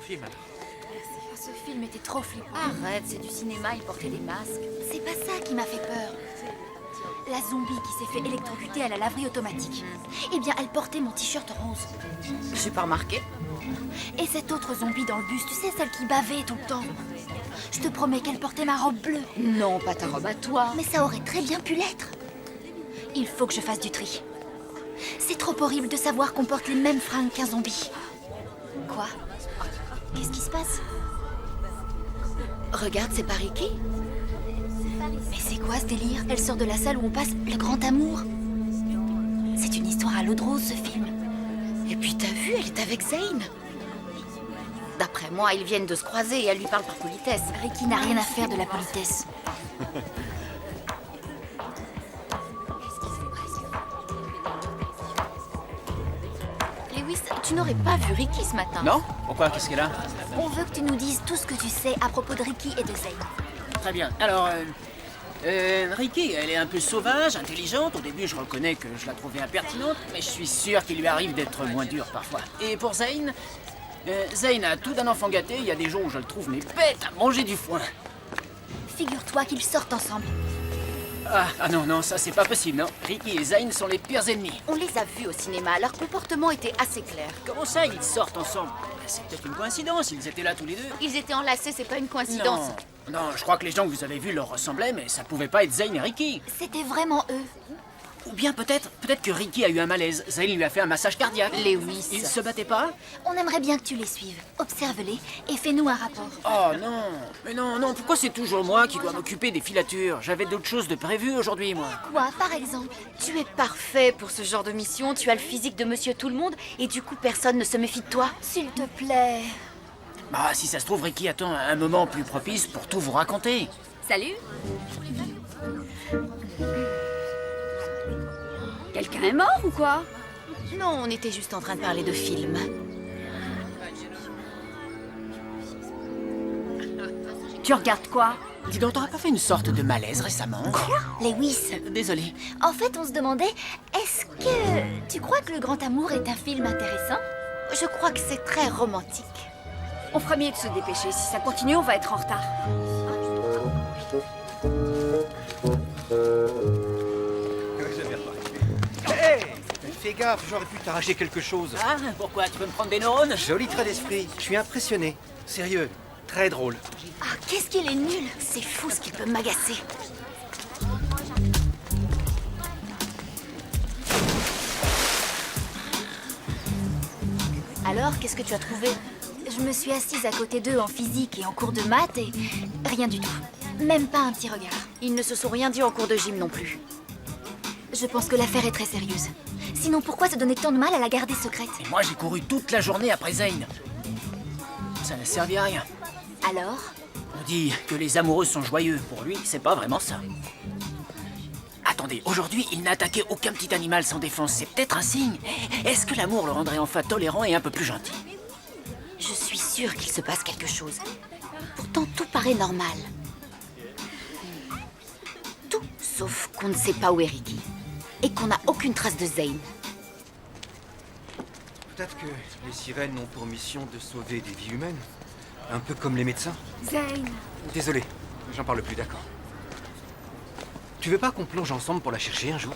bon film alors. Oh, ce film était trop flippant. Arrête, c'est du cinéma, il portait des masques. C'est pas ça qui m'a fait peur. La zombie qui s'est fait électrocuter à la laverie automatique. Eh bien, elle portait mon t-shirt rose. J'ai pas remarqué. Et cette autre zombie dans le bus, tu sais, celle qui bavait tout le temps. Je te promets qu'elle portait ma robe bleue. Non, pas ta robe à toi. Mais ça aurait très bien pu l'être. Il faut que je fasse du tri. C'est trop horrible de savoir qu'on porte les mêmes fringues qu'un zombie. Quoi? Qu'est-ce qui se passe? Regarde, c'est pas Ricky. Mais c'est quoi ce délire? Elle sort de la salle où on passe le grand amour. C'est une histoire à l'eau de rose, ce film. Et puis t'as vu, elle est avec Zane. D'après moi, ils viennent de se croiser et elle lui parle par politesse. Ricky n'a rien à faire de la politesse. Lewis, tu n'aurais pas vu Ricky ce matin. Non? Pourquoi? Qu'est-ce qu'elle a? On veut que tu nous dises tout ce que tu sais à propos de Ricky et de Zane. Très bien. Alors, Ricky, elle est un peu sauvage, intelligente. Au début, je reconnais que je la trouvais impertinente, mais je suis sûr qu'il lui arrive d'être moins dur parfois. Et pour Zane, Zane a tout d'un enfant gâté. Il y a des jours où je le trouve mais bête à manger du foin. Figure-toi qu'ils sortent ensemble. Ah non, non, ça c'est pas possible, non. Ricky et Zane sont les pires ennemis. On les a vus au cinéma, leur comportement était assez clair. Comment ça, ils sortent ensemble? C'est peut-être une coïncidence, ils étaient là tous les deux. Ils étaient enlacés, c'est pas une coïncidence. Non, je crois que les gens que vous avez vus leur ressemblaient, mais ça pouvait pas être Zane et Ricky. C'était vraiment eux. Ou bien peut-être que Ricky a eu un malaise. Zane lui a fait un massage cardiaque. Lewis. Ils se battaient pas? On aimerait bien que tu les suives. Observe-les et fais-nous un rapport. Oh non, mais non, pourquoi c'est toujours moi qui dois m'occuper des filatures? J'avais d'autres choses de prévues aujourd'hui, moi. Quoi, par exemple? Tu es parfait pour ce genre de mission, tu as le physique de monsieur tout le monde et du coup personne ne se méfie de toi. S'il te plaît. Bah, si ça se trouve, Ricky attend un moment plus propice pour tout vous raconter. Salut. Quelqu'un est mort ou quoi? Non, on était juste en train de parler de films. Tu regardes quoi? Dis donc, t'aurais pas fait une sorte de malaise récemment? Lewis, Désolé. en fait, on se demandait, est-ce que tu crois que Le Grand Amour est un film intéressant? Je crois que c'est très romantique. On fera mieux de se dépêcher. Si ça continue, on va être en retard. Hey! Fais gaffe, j'aurais pu t'arracher quelque chose. Ah, pourquoi? Tu veux me prendre des neurones? Joli trait d'esprit. Je suis impressionné. Sérieux, très drôle. Ah, qu'est-ce qu'il est nul! C'est fou ce qu'il peut m'agacer. Alors, qu'est-ce que tu as trouvé? Je me suis assise à côté d'eux en physique et en cours de maths et rien du tout. Même pas un petit regard. Ils ne se sont rien dit en cours de gym non plus. Je pense que l'affaire est très sérieuse. Sinon, pourquoi se donner tant de mal à la garder secrète? Et moi, j'ai couru toute la journée après Zane. Ça n'a servi à rien. Alors? On dit que les amoureux sont joyeux. Pour lui, c'est pas vraiment ça. Attendez, aujourd'hui, il n'a attaqué aucun petit animal sans défense. C'est peut-être un signe. Est-ce que l'amour le rendrait enfin tolérant et un peu plus gentil? Je suis sûre qu'il se passe quelque chose. Pourtant, tout paraît normal. Tout sauf qu'on ne sait pas où est Ricky. Et qu'on n'a aucune trace de Zane. Peut-être que les sirènes ont pour mission de sauver des vies humaines. Un peu comme les médecins. Zane. Désolé, j'en parle plus, d'accord. Tu veux pas qu'on plonge ensemble pour la chercher un jour?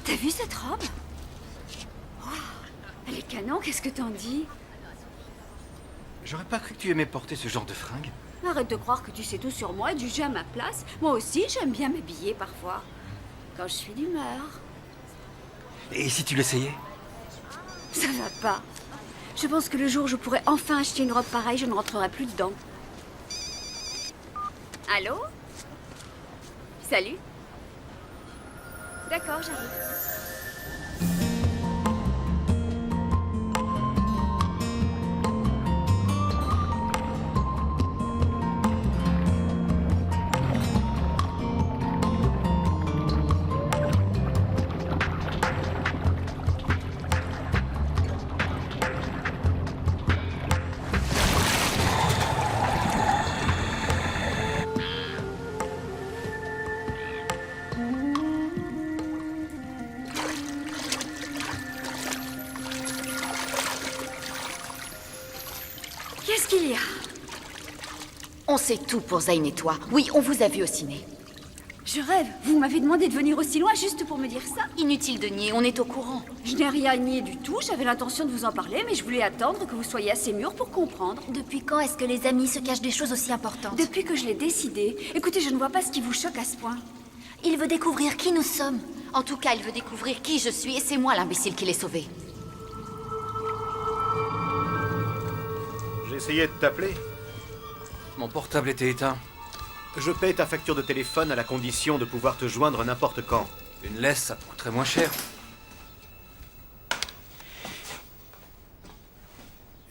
T'as vu cette robe? Oh, elle est canon, qu'est-ce que t'en dis? J'aurais pas cru que tu aimais porter ce genre de fringues. Arrête de croire que tu sais tout sur moi et du jeu à ma place. Moi aussi, j'aime bien m'habiller parfois. Quand je suis d'humeur. Et si tu l'essayais? Ça va pas. Je pense que le jour où je pourrais enfin acheter une robe pareille, je ne rentrerai plus dedans. Allô? Salut? D'accord, j'arrive. Qu'est-ce qu'il y a? On sait tout pour Zane et toi. Oui, on vous a vu au ciné. Je rêve. Vous m'avez demandé de venir aussi loin juste pour me dire ça. Inutile de nier, on est au courant. Je n'ai rien nié du tout. J'avais l'intention de vous en parler, mais je voulais attendre que vous soyez assez mûrs pour comprendre. Depuis quand est-ce que les amis se cachent des choses aussi importantes? Depuis que je l'ai décidé. Écoutez, je ne vois pas ce qui vous choque à ce point. Il veut découvrir qui nous sommes. En tout cas, il veut découvrir qui je suis et c'est moi l'imbécile qui l'ai sauvé. J'ai essayé de t'appeler. Mon portable était éteint. Je paie ta facture de téléphone à la condition de pouvoir te joindre n'importe quand. Une laisse, ça te coûterait moins cher.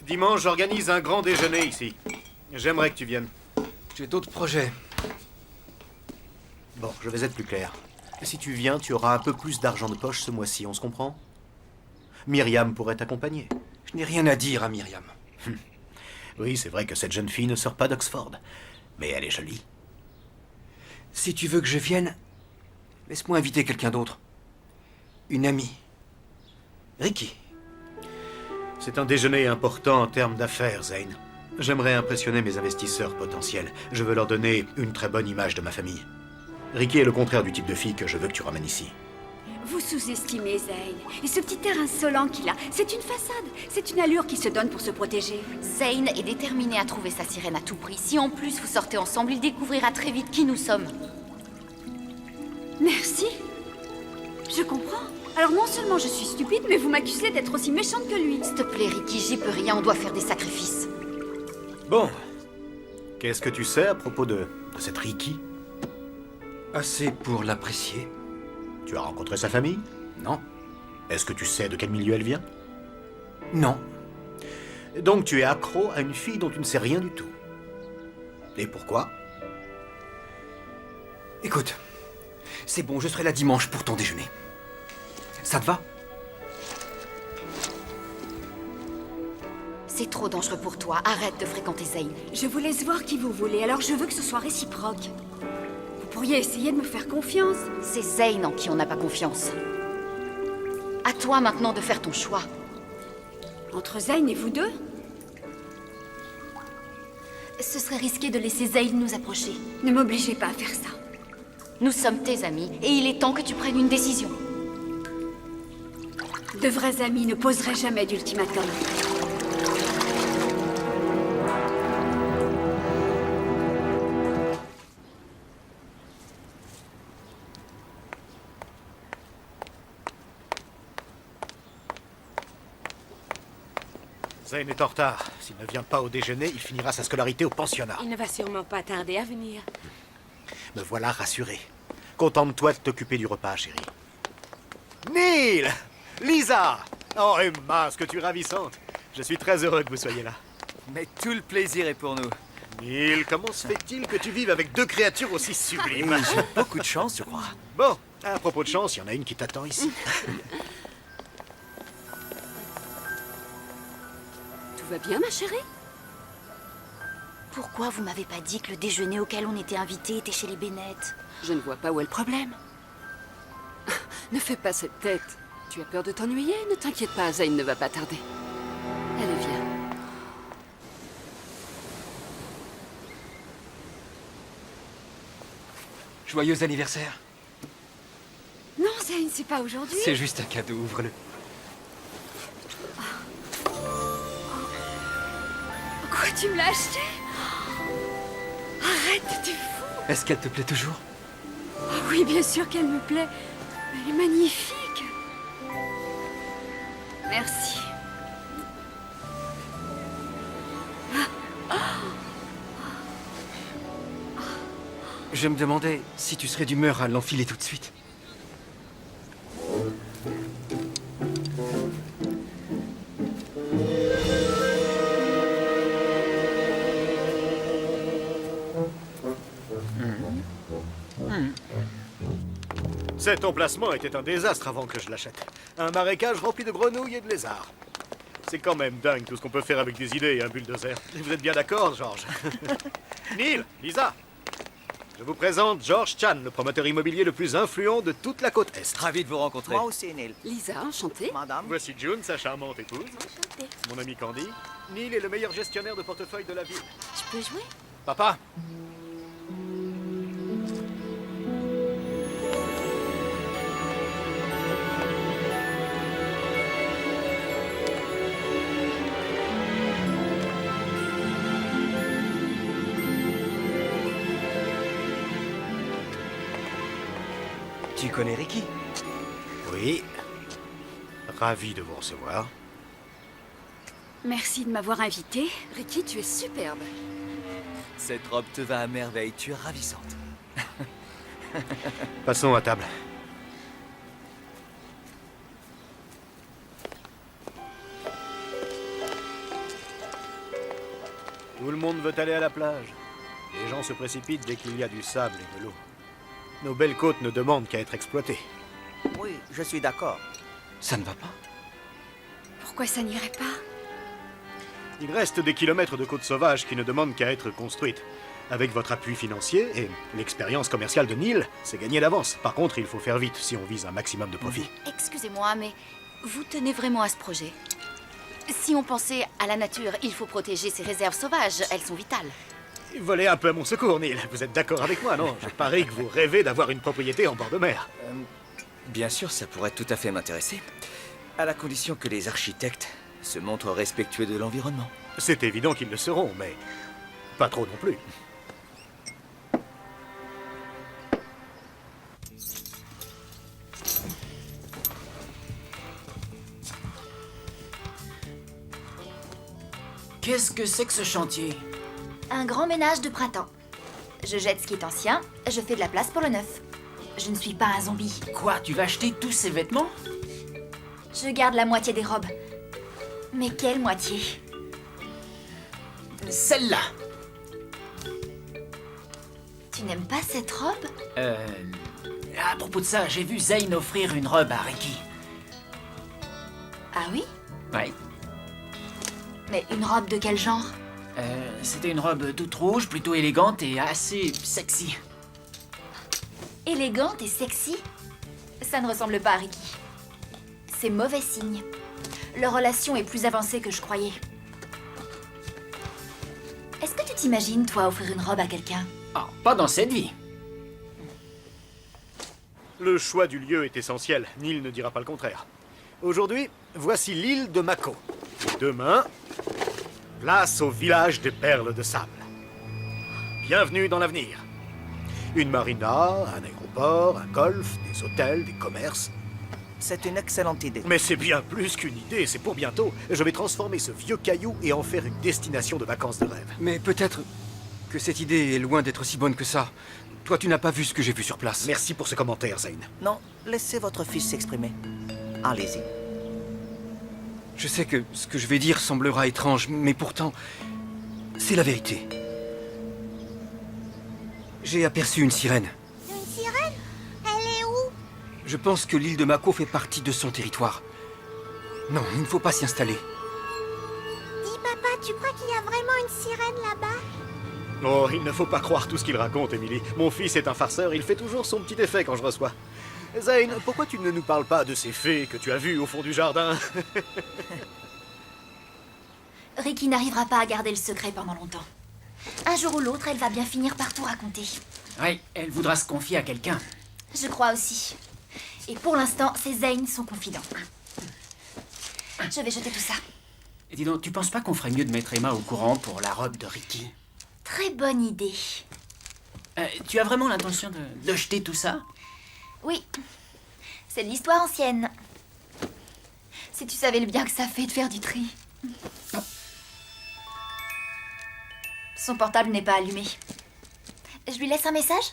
Dimanche, j'organise un grand déjeuner ici. J'aimerais que tu viennes. J'ai d'autres projets. Bon, je vais être plus clair. Si tu viens, tu auras un peu plus d'argent de poche ce mois-ci, on se comprend? Myriam pourrait t'accompagner. Je n'ai rien à dire à Myriam. Oui, c'est vrai que cette jeune fille ne sort pas d'Oxford. Mais elle est jolie. Si tu veux que je vienne, laisse-moi inviter quelqu'un d'autre. Une amie. Ricky. C'est un déjeuner important en termes d'affaires, Zane. J'aimerais impressionner mes investisseurs potentiels. Je veux leur donner une très bonne image de ma famille. Ricky est le contraire du type de fille que je veux que tu ramènes ici. Vous sous-estimez Zane. Et ce petit air insolent qu'il a, c'est une façade. C'est une allure qui se donne pour se protéger. Zane est déterminé à trouver sa sirène à tout prix. Si en plus vous sortez ensemble, il découvrira très vite qui nous sommes. Merci. Je comprends. Alors non seulement je suis stupide, mais vous m'accusez d'être aussi méchante que lui. S'il te plaît, Ricky, j'y peux rien, on doit faire des sacrifices. Bon. Qu'est-ce que tu sais à propos de cette Ricky? Assez pour l'apprécier. Tu as rencontré sa famille? Non. Est-ce que tu sais de quel milieu elle vient? Non. Donc tu es accro à une fille dont tu ne sais rien du tout. Et pourquoi? Écoute, c'est bon, je serai là dimanche pour ton déjeuner. Ça te va? C'est trop dangereux pour toi, arrête de fréquenter Zane. Je vous laisse voir qui vous voulez, alors je veux que ce soit réciproque. Vous pourriez essayer de me faire confiance. C'est Zane en qui on n'a pas confiance. À toi maintenant de faire ton choix. Entre Zane et vous deux? Ce serait risqué de laisser Zane nous approcher. Ne m'obligez pas à faire ça. Nous sommes tes amis et il est temps que tu prennes une décision. De vrais amis ne poseraient jamais d'ultimatum. Zane est en retard. S'il ne vient pas au déjeuner, il finira sa scolarité au pensionnat. Il ne va sûrement pas tarder à venir. Me voilà rassuré. Contente-toi de t'occuper du repas, chérie. Neil! Lisa! Oh, Emma, ce que tu es ravissante. Je suis très heureux que vous soyez là. Mais tout le plaisir est pour nous. Neil, comment se fait-il que tu vives avec deux créatures aussi sublimes? Oui, j'ai beaucoup de chance, je crois. Bon, à propos de chance, il y en a une qui t'attend ici. Tout va bien, ma chérie? Pourquoi vous m'avez pas dit que le déjeuner auquel on était invités était chez les Bennett? Je ne vois pas où est le problème. Ne fais pas cette tête. Tu as peur de t'ennuyer? Ne t'inquiète pas, Zane ne va pas tarder. Allez, viens. Joyeux anniversaire. Non, Zane, c'est pas aujourd'hui. C'est juste un cadeau, ouvre-le. Quoi, tu me l'as acheté? Arrête, t'es fou. Est-ce qu'elle te plaît toujours? Oh oui, bien sûr qu'elle me plaît. Elle est magnifique. Merci. Je me demandais si tu serais d'humeur à l'enfiler tout de suite. Cet emplacement était un désastre avant que je l'achète. Un marécage rempli de grenouilles et de lézards. C'est quand même dingue tout ce qu'on peut faire avec des idées et un bulldozer. Vous êtes bien d'accord, George? Neil, Lisa, Je vous présente George Chan, le promoteur immobilier le plus influent de toute la côte Est. Ravi de vous rencontrer. Moi aussi, Neil. Lisa, enchantée. Madame. Voici June, sa charmante épouse. Mon ami Candy. Neil est le meilleur gestionnaire de portefeuille de la ville. Je peux jouer? Papa. Tu connais Ricky? Oui. Ravi de vous recevoir. Merci de m'avoir invité. Ricky, tu es superbe. Cette robe te va à merveille, tu es ravissante. Passons à table. Tout le monde veut aller à la plage. Les gens se précipitent dès qu'il y a du sable et de l'eau. Nos belles côtes ne demandent qu'à être exploitées. Oui, je suis d'accord. Ça ne va pas? Pourquoi ça n'irait pas? Il reste des kilomètres de côtes sauvages qui ne demandent qu'à être construites. Avec votre appui financier et l'expérience commerciale de Neil, c'est gagné d'avance. Par contre, il faut faire vite si on vise un maximum de profit. Excusez-moi, mais vous tenez vraiment à ce projet? Si on pensait à la nature, il faut protéger ces réserves sauvages. Elles sont vitales. Volez un peu à mon secours, Neil. Vous êtes d'accord avec moi, non? Je parie que vous rêvez d'avoir une propriété en bord de mer. Bien sûr, ça pourrait tout à fait m'intéresser. À la condition que les architectes se montrent respectueux de l'environnement. C'est évident qu'ils le seront, mais pas trop non plus. Qu'est-ce que c'est que ce chantier? Un grand ménage de printemps. Je jette ce qui est ancien, je fais de la place pour le neuf. Je ne suis pas un zombie. Quoi, tu vas acheter tous ces vêtements? Je garde la moitié des robes. Mais quelle moitié? Celle-là. Tu n'aimes pas cette robe? À propos de ça, j'ai vu Zane offrir une robe à Ricky. Ah oui? Ouais. Mais une robe de quel genre? C'était une robe toute rouge, plutôt élégante et assez sexy. Élégante et sexy? Ça ne ressemble pas à Ricky. C'est mauvais signe. Leur relation est plus avancée que je croyais. Est-ce que tu t'imagines, toi, offrir une robe à quelqu'un? Ah, pas dans cette vie. Le choix du lieu est essentiel. Neil ne dira pas le contraire. Aujourd'hui, voici l'île de Mako. Demain, place au village des perles de sable. Bienvenue dans l'avenir. Une marina, un aéroport, un golf, des hôtels, des commerces. C'est une excellente idée. Mais c'est bien plus qu'une idée, c'est pour bientôt. Je vais transformer ce vieux caillou et en faire une destination de vacances de rêve. Mais peut-être que cette idée est loin d'être si bonne que ça. Toi, tu n'as pas vu ce que j'ai vu sur place. Merci pour ce commentaire, Zane. Non, laissez votre fils s'exprimer. Allez-y. Je sais que ce que je vais dire semblera étrange, mais pourtant, c'est la vérité. J'ai aperçu une sirène. Une sirène? Elle est où? Je pense que l'île de Mako fait partie de son territoire. Non, il ne faut pas s'y installer. Dis papa, tu crois qu'il y a vraiment une sirène là-bas? Oh, il ne faut pas croire tout ce qu'il raconte, Emily. Mon fils est un farceur, il fait toujours son petit effet quand je reçois. Zane, pourquoi tu ne nous parles pas de ces fées que tu as vues au fond du jardin? Ricky n'arrivera pas à garder le secret pendant longtemps. Un jour ou l'autre, elle va bien finir par tout raconter. Oui, elle voudra se confier à quelqu'un. Je crois aussi. Et pour l'instant, c'est Zane, son confident. Je vais jeter tout ça. Et dis donc, tu penses pas qu'on ferait mieux de mettre Emma au courant pour la robe de Ricky? Très bonne idée. Tu as vraiment l'intention de jeter tout ça? Oui. C'est de l'histoire ancienne. Si tu savais le bien que ça fait de faire du tri. Son portable n'est pas allumé. Je lui laisse un message?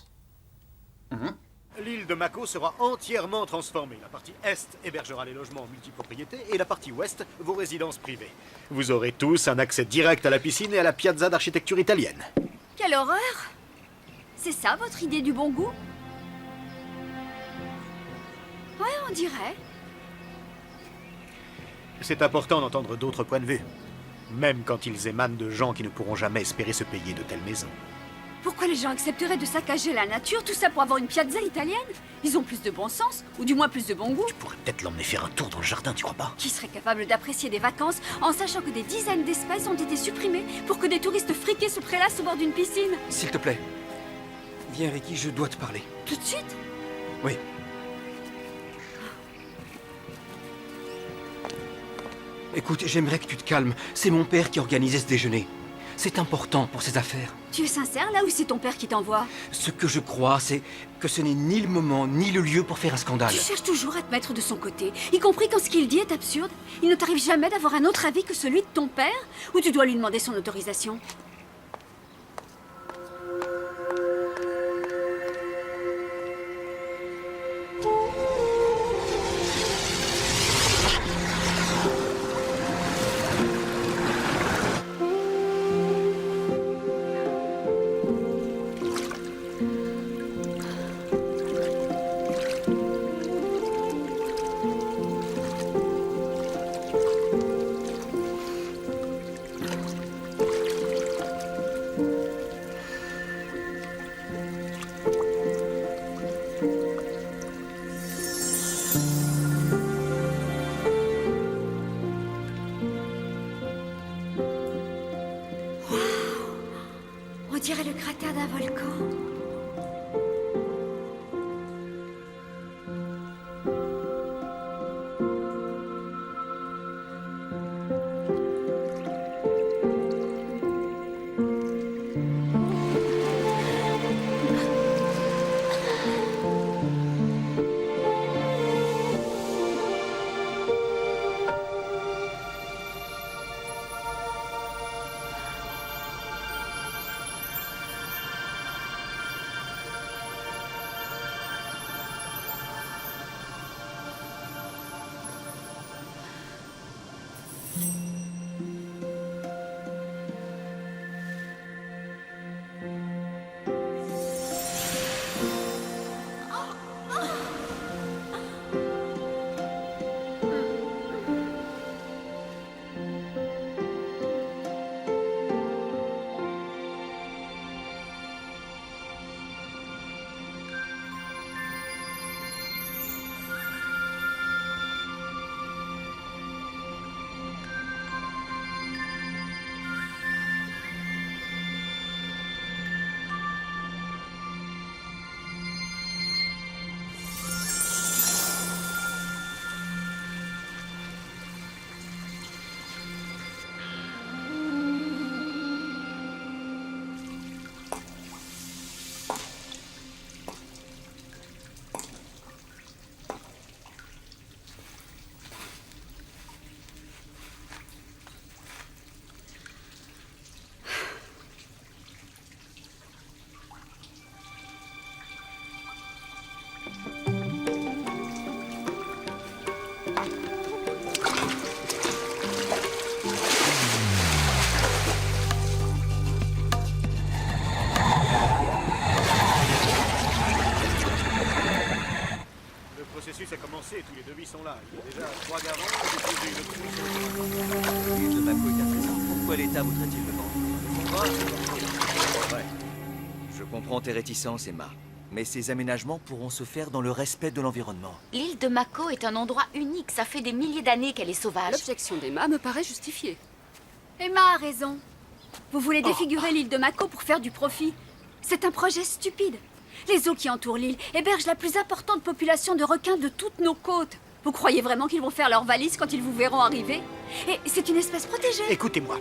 L'île de Mako sera entièrement transformée. La partie est hébergera les logements en multipropriété et la partie ouest, vos résidences privées. Vous aurez tous un accès direct à la piscine et à la piazza d'architecture italienne. Quelle horreur! C'est ça votre idée du bon goût? Ouais, on dirait. C'est important d'entendre d'autres points de vue, même quand ils émanent de gens qui ne pourront jamais espérer se payer de telles maisons. Pourquoi les gens accepteraient de saccager la nature, tout ça pour avoir une piazza italienne? Ils ont plus de bon sens, ou du moins plus de bon goût. Tu pourrais peut-être l'emmener faire un tour dans le jardin, tu crois pas? Qui serait capable d'apprécier des vacances en sachant que des dizaines d'espèces ont été supprimées pour que des touristes friqués se prélassent au bord d'une piscine? S'il te plaît. Viens, Ricky, je dois te parler. Tout de suite? Oui. Écoute, j'aimerais que tu te calmes. C'est mon père qui organisait ce déjeuner. C'est important pour ses affaires. Tu es sincère là ou c'est ton père qui t'envoie? Ce que je crois, c'est que ce n'est ni le moment ni le lieu pour faire un scandale. Tu cherches toujours à te mettre de son côté, y compris quand ce qu'il dit est absurde. Il ne t'arrive jamais d'avoir un autre avis que celui de ton père? Ou tu dois lui demander son autorisation? On dirait le cratère d'un volcan. processus a commencé, tous les devis sont là. Il y a déjà 3 garants et déposé une option. L'île de Mako est à présent. Pourquoi l'État voudrait-il le vendre? Ouais. Je comprends tes réticences, Emma. Mais ces aménagements pourront se faire dans le respect de l'environnement. L'île de Mako est un endroit unique. Ça fait des milliers d'années qu'elle est sauvage. L'objection d'Emma me paraît justifiée. Emma a raison. Vous voulez défigurer l'île de Mako pour faire du profit. C'est un projet stupide. Les eaux qui entourent l'île hébergent la plus importante population de requins de toutes nos côtes. Vous croyez vraiment qu'ils vont faire leurs valises quand ils vous verront arriver? Et c'est une espèce protégée. Écoutez-moi,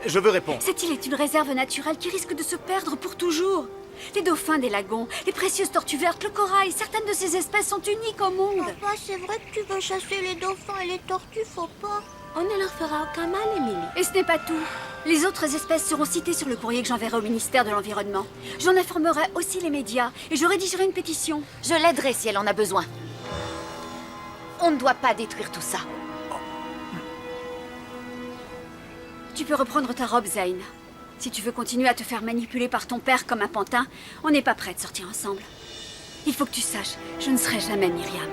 je veux répondre. Cette île est une réserve naturelle qui risque de se perdre pour toujours. Les dauphins des lagons, les précieuses tortues vertes, le corail, certaines de ces espèces sont uniques au monde. Papa, c'est vrai que tu veux chasser les dauphins et les tortues, faut pas. On ne leur fera aucun mal, Émilie. Et ce n'est pas tout. Les autres espèces seront citées sur le courrier que j'enverrai au ministère de l'Environnement. J'en informerai aussi les médias et je rédigerai une pétition. Je l'aiderai si elle en a besoin. On ne doit pas détruire tout ça. Tu peux reprendre ta robe, Zayn. Si tu veux continuer à te faire manipuler par ton père comme un pantin, on n'est pas prêts de sortir ensemble. Il faut que tu saches, je ne serai jamais Myriam.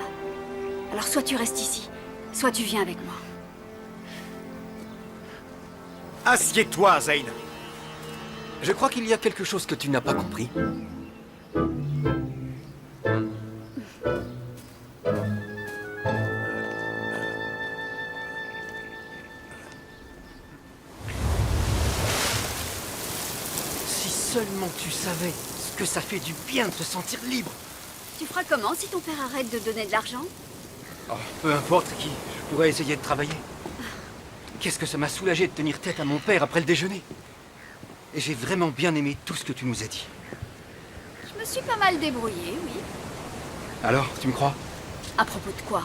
Alors soit tu restes ici, soit tu viens avec moi. Assieds-toi, Zayn. Je crois qu'il y a quelque chose que tu n'as pas compris. Si seulement tu savais ce que ça fait du bien de se sentir libre. Tu feras comment si ton père arrête de donner de l'argent? Oh, peu importe qui, je pourrais essayer de travailler. Qu'est-ce que ça m'a soulagé de tenir tête à mon père après le déjeuner. Et j'ai vraiment bien aimé tout ce que tu nous as dit. Je me suis pas mal débrouillée, oui. Alors, tu me crois? À propos de quoi?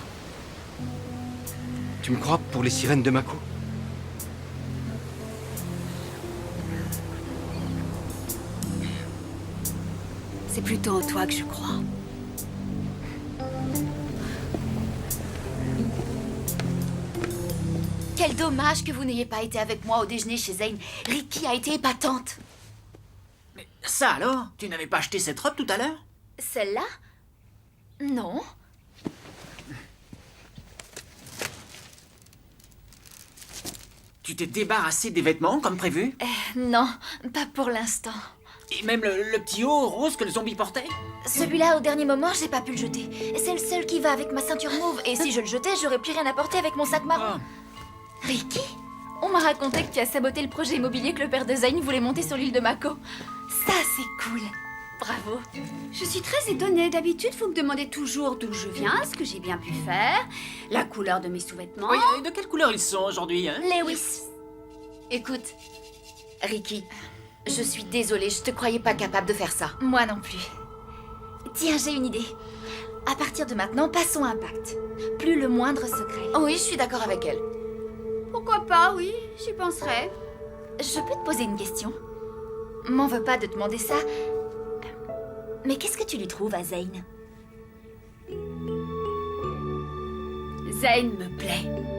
Tu me crois pour les sirènes de Mako? C'est plutôt en toi que je crois. Quel dommage que vous n'ayez pas été avec moi au déjeuner chez Zane. Ricky a été épatante. Mais ça alors? Tu n'avais pas acheté cette robe tout à l'heure? Celle-là? Non. Tu t'es débarrassé des vêtements comme prévu? Non, pas pour l'instant. Et même le petit haut rose que le zombie portait? Celui-là, au dernier moment, j'ai pas pu le jeter. C'est le seul qui va avec ma ceinture mauve. Et si je le jetais, j'aurais plus rien à porter avec mon sac marron. Ricky, on m'a raconté que tu as saboté le projet immobilier que le père de Zane voulait monter sur l'île de Mako. Ça, c'est cool. Bravo. Je suis très étonnée. D'habitude, vous me demandez toujours d'où je viens, ce que j'ai bien pu faire, la couleur de mes sous-vêtements. Oui, et de quelle couleur ils sont aujourd'hui, hein? Lewis. Écoute, Ricky, je suis désolée, je te croyais pas capable de faire ça. Moi non plus. Tiens, j'ai une idée. À partir de maintenant, passons à un pacte. Plus le moindre secret. Oh oui, je suis d'accord avec elle. Pourquoi pas, oui, j'y penserai. Je peux te poser une question? M'en veux pas de te demander ça. Mais qu'est-ce que tu lui trouves à Zane? Zane me plaît.